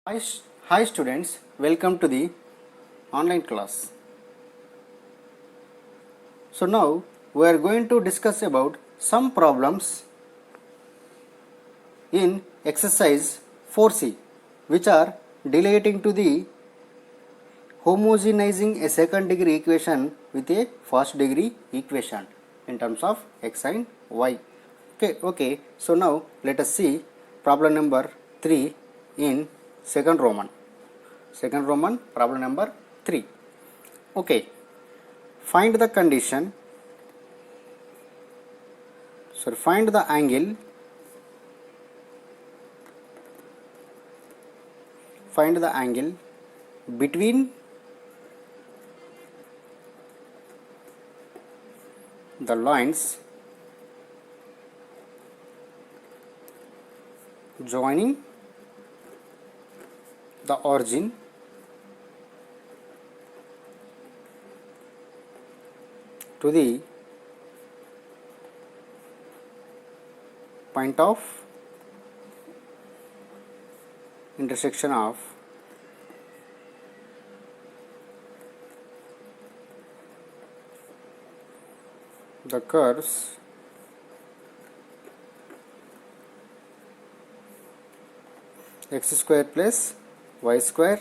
Hi students, welcome to the online class. So now we are going to discuss about some problems in exercise 4C which are relating to the homogenizing a second degree equation with a first degree equation in terms of x and y. Okay. So now let us see problem number 3 in second Roman. Second Roman problem number 3. Okay. Find the condition. So find the angle. Find the angle between the lines joining the origin to the point of intersection of the curves x square plus y square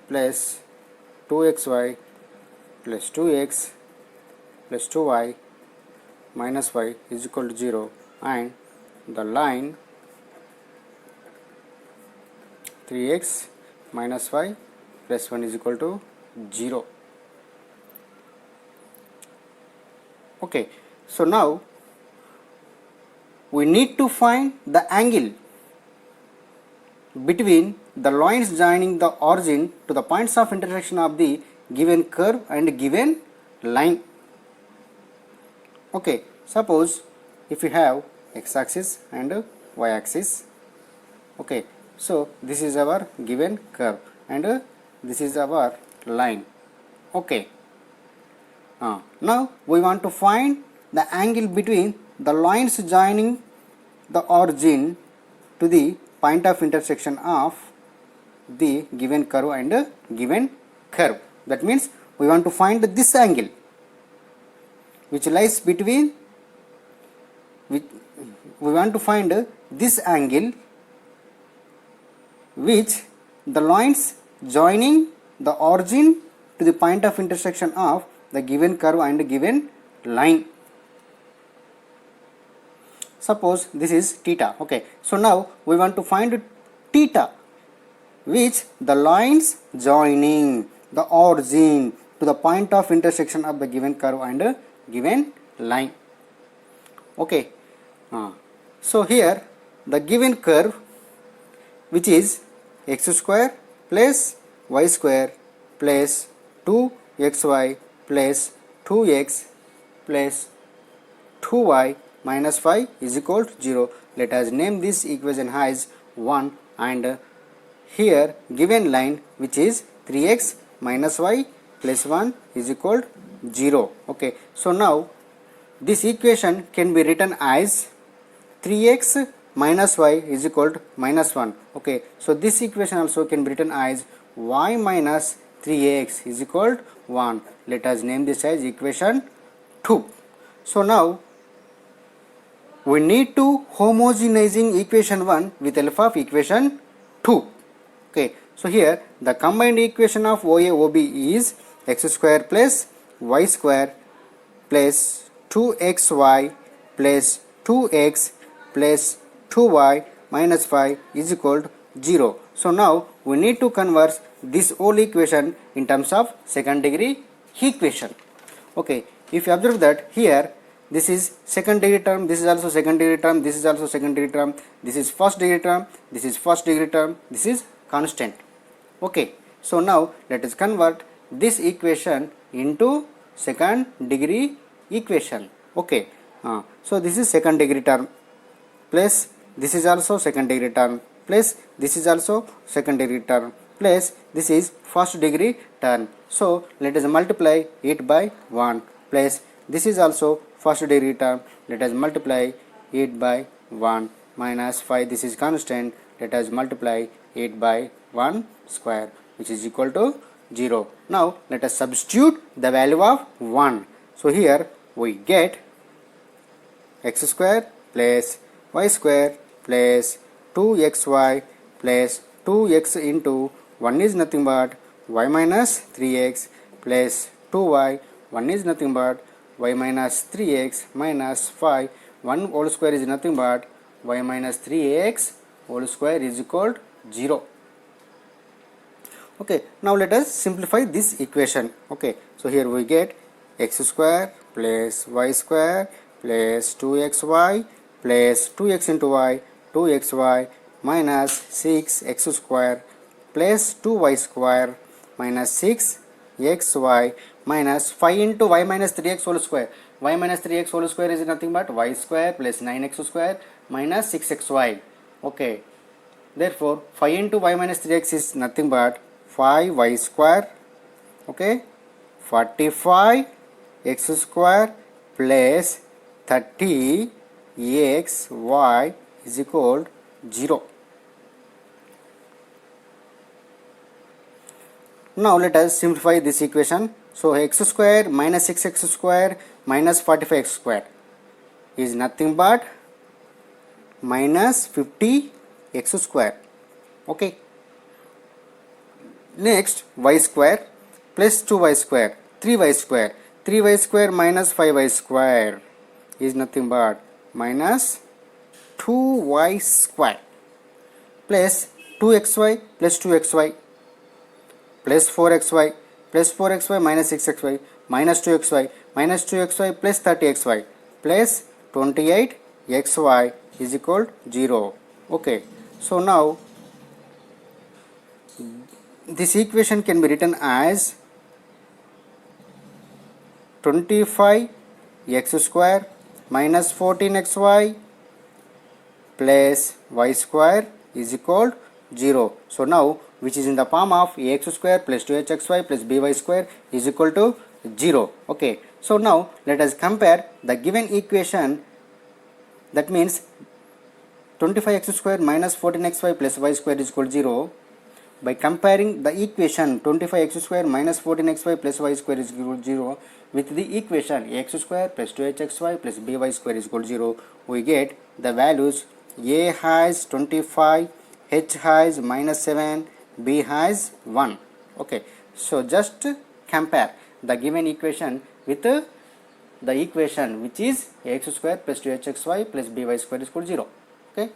plus 2xy plus 2x plus 2y minus y is equal to 0, and the line 3x minus y plus 1 is equal to 0. Okay, so now we need to find the angle between the lines joining the origin to the points of intersection of the given curve and given line. Okay, suppose if you have x-axis and y-axis. Okay, so this is our given curve and this is our line. Okay, now we want to find the angle between the lines joining the origin to the point of intersection of the given curve and given curve. That means we want to find this angle which lies between, we want to find this angle which the lines joining the origin to the point of intersection of the given curve and given line. Suppose this is theta. Okay, so now we want to find theta which the lines joining the origin to the point of intersection of the given curve and given line. Okay, so here the given curve which is x square plus y square plus 2xy plus 2x plus 2y minus 5 is equal to 0. Let us name this equation as 1, and here given line which is 3x minus y plus 1 is equal to 0. Okay, so now this equation can be written as 3x minus y is equal to minus 1. Okay, so this equation also can be written as y minus 3x is equal to 1. Let us name this as equation 2. So now we need to homogenizing equation 1 with help of equation 2. Okay, so here the combined equation of OA OB is x square plus y square plus 2xy plus 2x plus 2y minus 5 is equal to 0. So now we need to convert this whole equation in terms of second degree equation. Okay, if you observe that here this is second degree term, this is also second degree term, this is also second degree term, this is first degree term, this is first degree term, this is constant. Okay, so now let us convert this equation into second degree equation. Okay, so this is second degree term plus this is also second degree term plus this is also second degree term plus this is first degree term. So let us multiply it by 1 plus this is also first degree term. Let us multiply it by 1 minus 5, this is constant. Let us multiply 8 by 1 square, which is equal to 0. Now let us substitute the value of 1. So here we get x square plus y square plus 2xy plus 2x into 1 is nothing but y minus 3x plus 2y, 1 is nothing but y minus 3x minus 5, 1 whole square is nothing but y minus 3x whole square is equal to 0. Okay, now let us simplify this equation. Okay, so here we get x square plus y square plus 2xy plus 2x into y, 2xy minus 6x square plus 2y square minus 6xy minus 5 into y minus 3x whole square. Y minus 3x whole square is nothing but y square plus 9x square minus 6xy. Okay, therefore 5 into y minus 3x is nothing but 5y square. Okay, 45 x square plus 30 x y is equal 0. Now let us simplify this equation. So x square minus 6x square minus 45x square is nothing but minus 50x square. Okay. Next, y square plus 2y square, 3y square, 3y square minus 5y square is nothing but minus 2y square plus 2xy plus 2xy plus 4xy plus 4xy minus 6xy minus 2xy plus 30xy plus 28xy is equal 0. Okay, so now this equation can be written as 25x square minus 14xy plus y square is equal 0. So now which is in the form of ax square plus 2hxy plus by square is equal to 0. Okay, so now let us compare the given equation, that means 25x square minus 14xy plus y square is equal to 0. By comparing the equation 25x square minus 14xy plus y square is equal to 0 with the equation x square plus 2hxy plus by square is equal to 0, we get the values a has 25, h has minus 7, b has 1. Okay, so just compare the given equation with the equation which is x square plus 2hxy plus by square is equal to 0. Okay.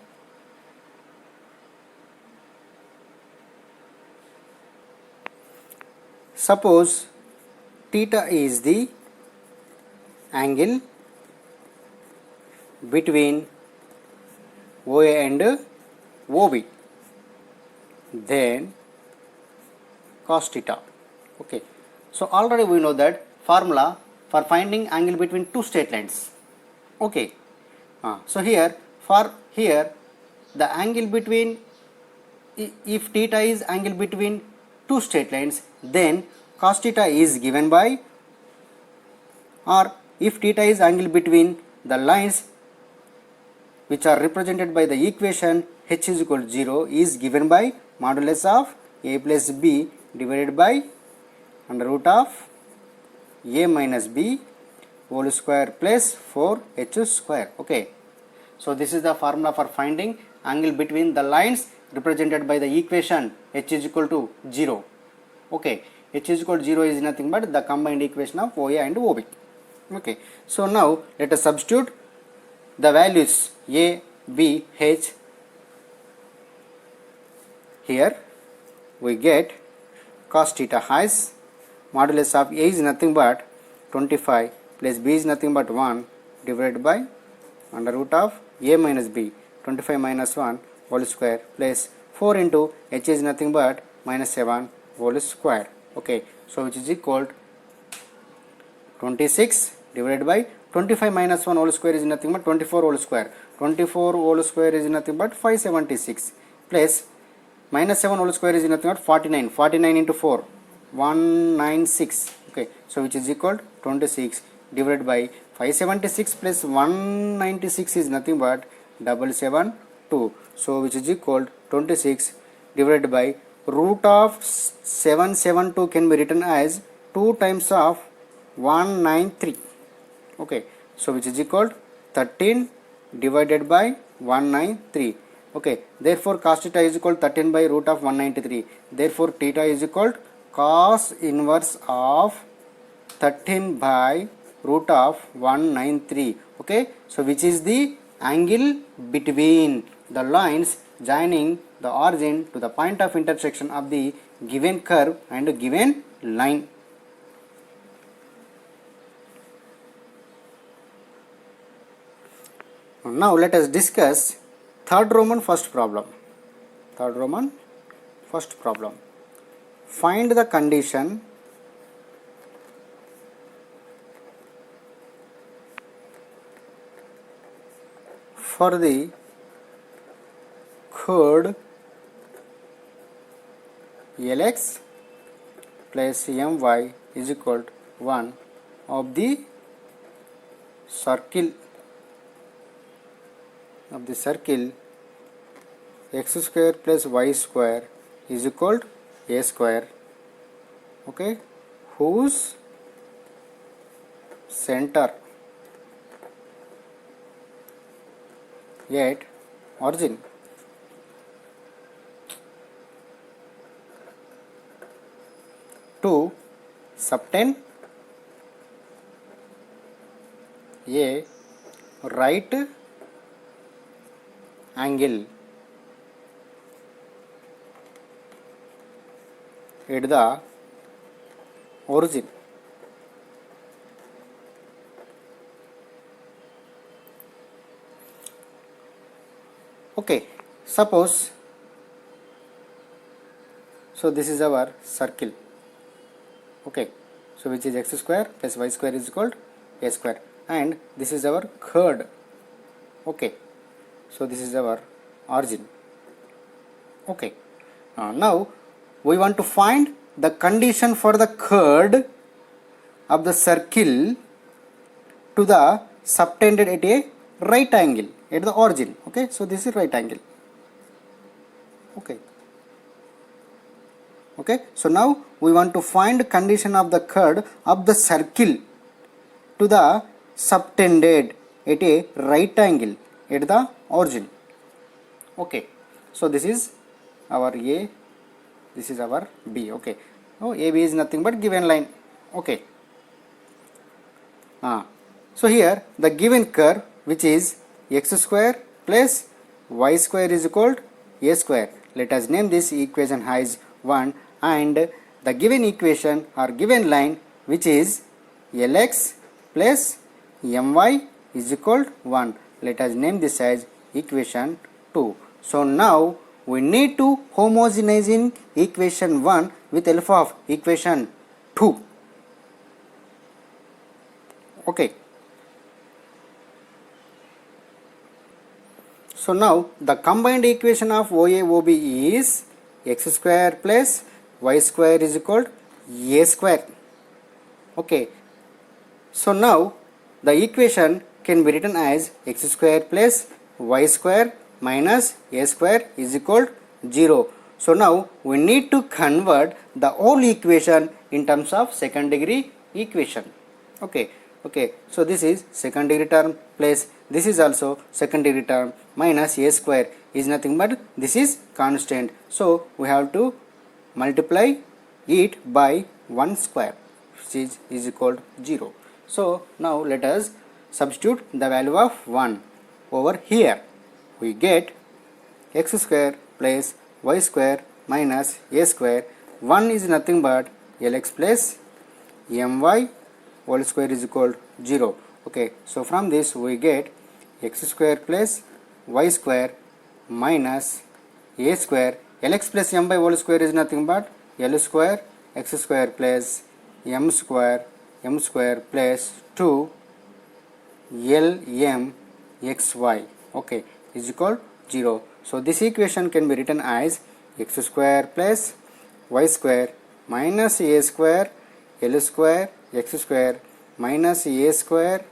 Suppose theta is the angle between OA and OB, then cos theta. Okay, so already we know that formula for finding angle between two straight lines. Okay, so here the angle between, if theta is angle between two straight lines, then cos theta is given by, or if theta is angle between the lines which are represented by the equation h is equal to 0 is given by modulus of a plus b divided by under root of a minus b whole square plus 4h square. Okay, so this is the formula for finding angle between the lines represented by the equation h is equal to 0. Okay, h is equal to 0 is nothing but the combined equation of OA and OB. Okay, so now let us substitute the values a, b, h. Here we get cos theta has modulus of a is nothing but 25 plus b is nothing but 1 divided by under root of a minus b, 25 minus 1 whole square plus 4 into h is nothing but minus 7 whole square. Okay, so which is equal to 26 divided by 25 minus 1 whole square is nothing but 24 whole square. 24 whole square is nothing but 576 plus minus 7 whole square is nothing but 49. 49 into 4, 196. Okay, so which is equal to 26 divided by 576 plus 196 is nothing but 772. So which is equal to 26 divided by root of 772 can be written as 2 times of 193. Okay, so which is equal to 13 divided by 193. Okay, therefore cos theta is equal to 13 by root of 193. Therefore theta is equal to cos inverse of 13 by root of 193. Okay, so which is the angle between the lines joining the origin to the point of intersection of the given curve and given line. Now let us discuss third Roman first problem. Third Roman first problem. Find the condition for the chord Lx plus My is equal to 1 of the circle x square plus y square is equal to a square. Okay, whose center at origin to subtend a right angle at the origin. Okay, suppose, so this is our circle. Okay, so which is x square plus y square is equal to a square, and this is our chord. Okay, so this is our origin. Okay, now we want to find the condition for the chord of the circle to the subtended at a right angle at the origin. Okay, so this is right angle. Okay, so now we want to find condition of the chord of the circle to the subtended at a right angle at the origin. Okay, so this is our A, this is our B. Okay, now AB is nothing but given line. Okay, so here the given curve, which is x square plus y square is equal to a square. Let us name this equation as 1, and the given equation or given line, which is Lx plus My is equal to 1. Let us name this as equation 2. So now we need to homogenize in equation 1 with help of equation 2. Okay. So now the combined equation of OA OB is x square plus y square is equal to a square. Okay, so now the equation can be written as x square plus y square minus a square is equal to 0. So now we need to convert the whole equation in terms of second degree equation. Okay, so this is second degree term plus this is also second degree term minus a square is nothing but this is constant. So we have to multiply it by 1 square, which is equal to 0. So now let us substitute the value of 1 over here. We get x square plus y square minus a square. 1 is nothing but Lx plus My whole square is equal to 0. Okay, so from this we get x square plus y square minus a square. Lx plus My whole square is nothing but L square x square plus m square plus 2 Lm xy, okay, is equal to 0. So this equation can be written as x square plus y square minus a square L square x square minus a square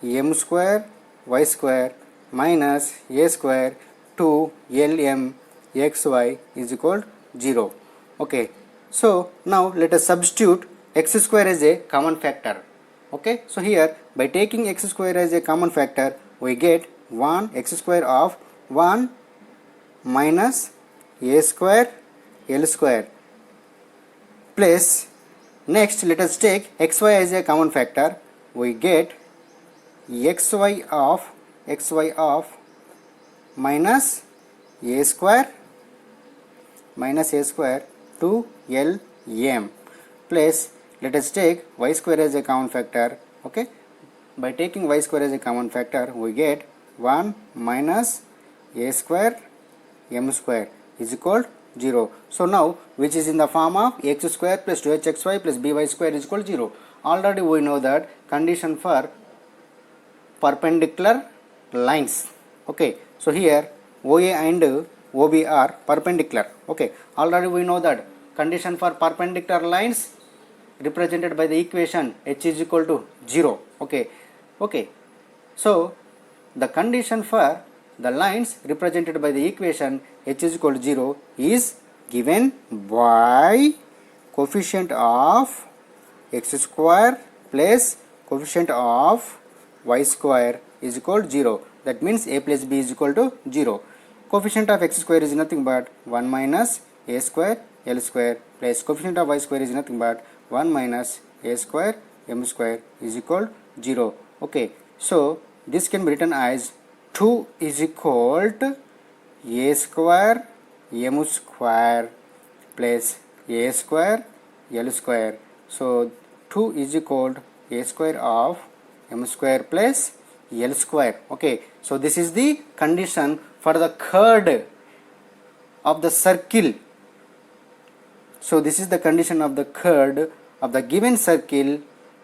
m square y square minus a square 2 Lm xy is equal 0. Okay, so now let us substitute x square as a common factor. Okay, so here by taking x square as a common factor, we get 1 x square of 1 minus a square l square plus, next let us take xy as a common factor, we get xy of minus a square 2 l m plus, let us take y square as a common factor. Okay, by taking y square as a common factor, we get 1 minus a square m square is equal 0. So now, which is in the form of x square plus 2hxy plus by square is equal 0. Already we know that condition for perpendicular lines. Okay, so here OA and OB are perpendicular. Okay, already we know that condition for perpendicular lines represented by the equation h is equal to 0. Okay, so the condition for the lines represented by the equation h is equal to 0 is given by coefficient of x square plus coefficient of y square is equal to 0. That means a plus b is equal to 0. Coefficient of x square is nothing but 1 minus a square l square plus coefficient of y square is nothing but 1 minus a square m square is equal to 0. Okay, so this can be written as 2 is equal to a square m square plus a square l square. So 2 is equal to a square of m square plus l square. Okay, so this is the condition for the chord of the circle. So this is the condition of the chord of the given circle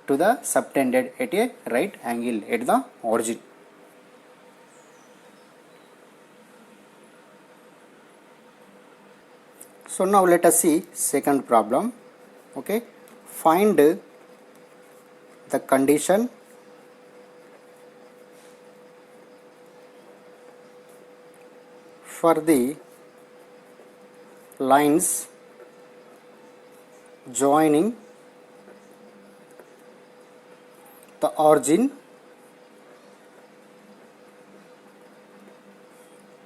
to the subtended at a right angle at the origin. So now let us see second problem. Okay, find the condition for the lines joining the origin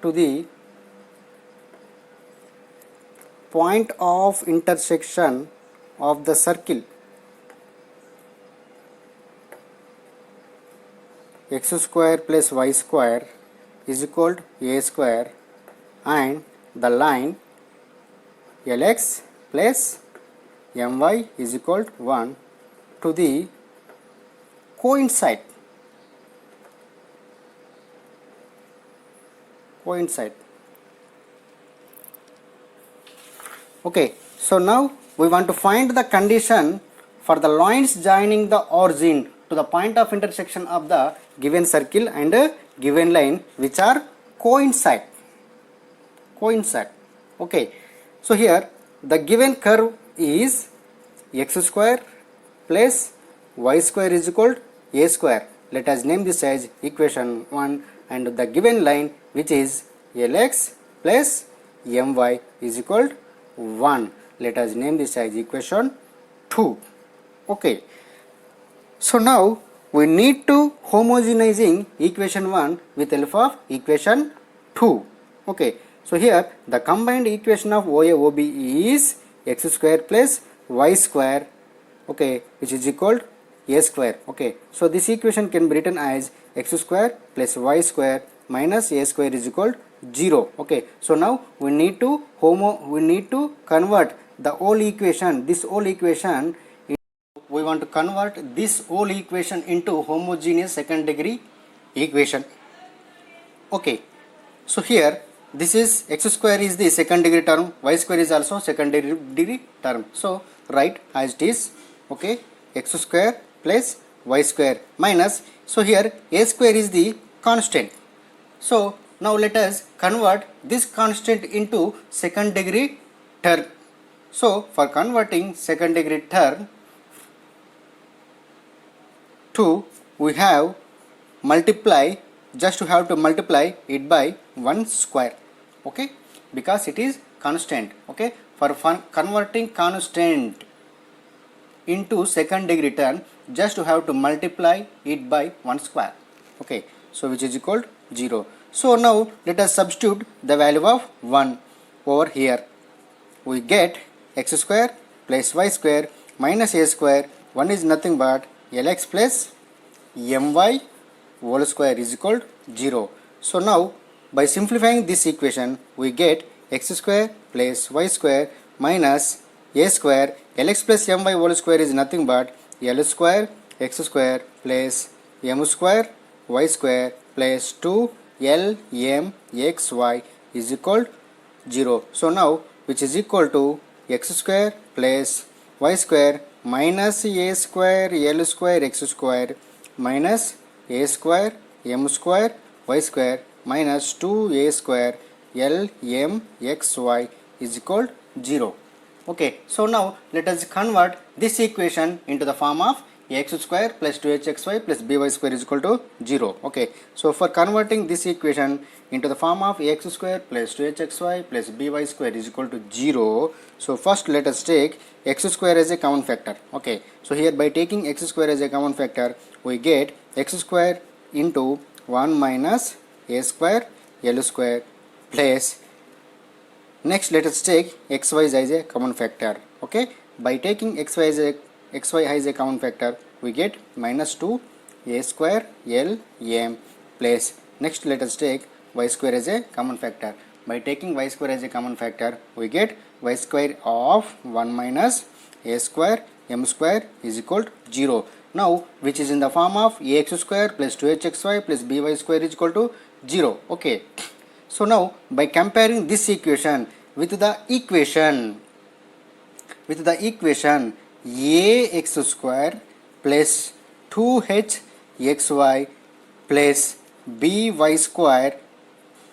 to the point of intersection of the circle x square plus y square is equal to a square and the line lx plus my is equal to 1 to the coincide. Okay, so now we want to find the condition for the lines joining the origin to the point of intersection of the given circle and given line which are coincide. Okay, so here the given curve is x square plus y square is equal to a square. Let us name this as equation 1, and the given line which is lx plus my is equal to 1. Let us name this as equation 2. Okay, so now we need to homogenizing equation 1 with help of equation 2. Okay, so here the combined equation of OA OB is x square plus y square, okay, which is equal to a square. Okay, so this equation can be written as x square plus y square minus a square is equal to 0. Okay, so now we need to convert the whole equation, we want to convert this whole equation into homogeneous second degree equation. Okay, so here this is x square is the second degree term, y square is also second degree term. So write as it is. Okay, x square plus y square minus, so here a square is the constant. So now let us convert this constant into second degree term. So for converting second degree term to, we have multiply, just to have to multiply it by 1 square. Okay, because it is constant. Okay, for converting constant into second degree term, just you have to multiply it by 1 square. Okay, so which is equal to 0. So now let us substitute the value of 1 over here. We get x square plus y square minus a square. 1 is nothing but lx plus my whole square is equal to 0. So now by simplifying this equation, we get x square plus y square minus a square. Lx plus my whole square is nothing but l square x square plus m square y square plus 2lmxy is equal to 0. So now which is equal to x square plus y square minus a square l square x square minus a square m square y square minus 2a square l m x y is equal to 0. Okay, so now let us convert this equation into the form of x square plus 2hxy plus by square is equal to 0. Okay, so for converting this equation into the form of x square plus 2hxy plus by square is equal to 0, so first let us take x square as a common factor. Okay, so here by taking x square as a common factor, we get x square into 1 minus a square l square plus, next let us take xy as a common factor. Okay, by taking xy as a common factor, we get minus 2 a square l m plus, next let us take y square as a common factor. By taking y square as a common factor, we get y square of 1 minus a square m square is equal to 0. Now which is in the form of ax square plus 2hxy plus by square is equal to 0. Okay, so now by comparing this equation with the equation ax square plus 2hxy plus by square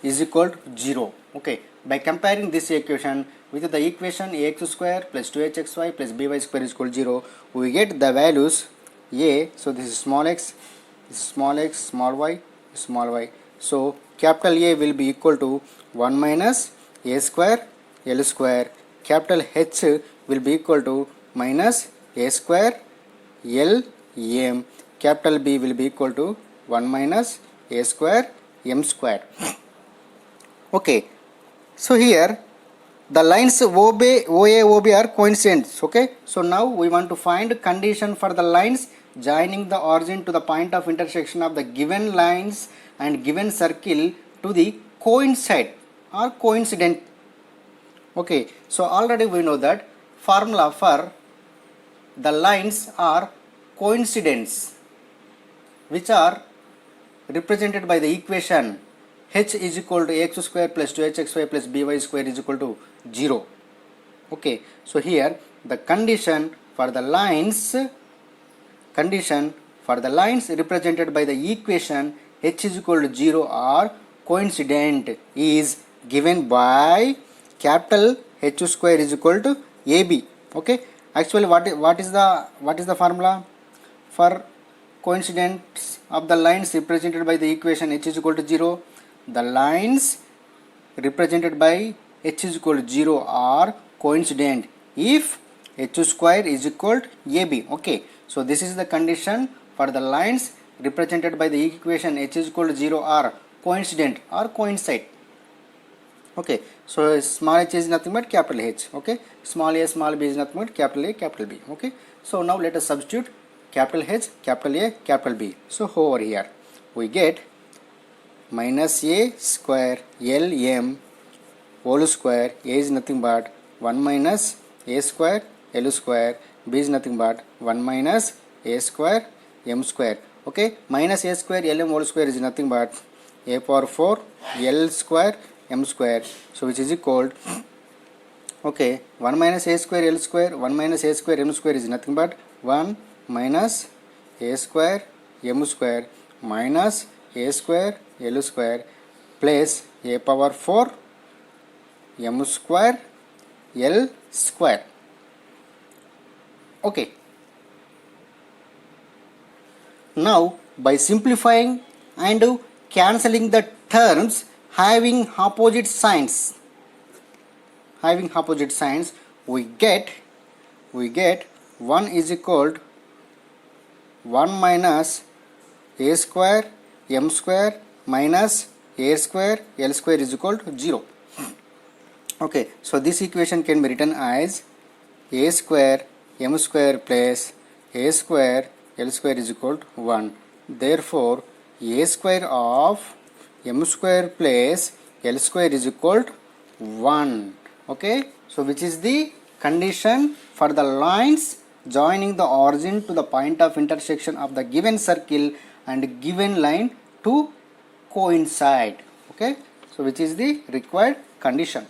is equal to 0. Okay, by comparing this equation with the equation ax square plus 2hxy plus by square is equal to 0, we get the values a, so this is small x, small y, small y. So capital A will be equal to 1 minus a square l square, capital H will be equal to minus a square l m, capital B will be equal to 1 minus a square m square. Okay, so here the lines OA, OB are coincident. Okay, so now we want to find condition for the lines joining the origin to the point of intersection of the given lines and given circle to the coincide or coincident. Okay, so already we know that formula for the lines are coincidents, which are represented by the equation h is equal to x square plus 2hxy plus by square is equal to 0. Okay, so here the condition for the lines represented by the equation h is equal to 0 are coincident is given by capital H square is equal to AB. Okay, actually what is the formula for coincidence of the lines represented by the equation h is equal to 0? The lines represented by h is equal to 0 are coincident if h square is equal to AB. Okay, so this is the condition for the lines represented by the equation h is equal to 0 are coincident or coincide. Okay, so small h is nothing but capital H. Okay, small a small b is nothing but capital A capital B. Okay, so now let us substitute capital H capital A capital B. So over here we get minus a square l m whole square, a is nothing but 1 minus a square l square, b is nothing but 1 minus a square m square. Okay, minus a square l m whole square is nothing but a power 4 l square m square, so which is equal to, okay, 1 minus a square l square 1 minus a square m square is nothing but 1 minus a square m square minus a square l square plus a power 4 m square l square. Okay, now by simplifying and cancelling the terms having opposite signs, having opposite signs, we get 1 is equal to 1 minus a square m square minus a square l square is equal to 0. Okay, so this equation can be written as a square m square plus a square l square is equal to 1. Therefore, a square of m square plus l square is equal to 1. Okay, so which is the condition for the lines joining the origin to the point of intersection of the given circle and given line to coincide. Okay, so which is the required condition.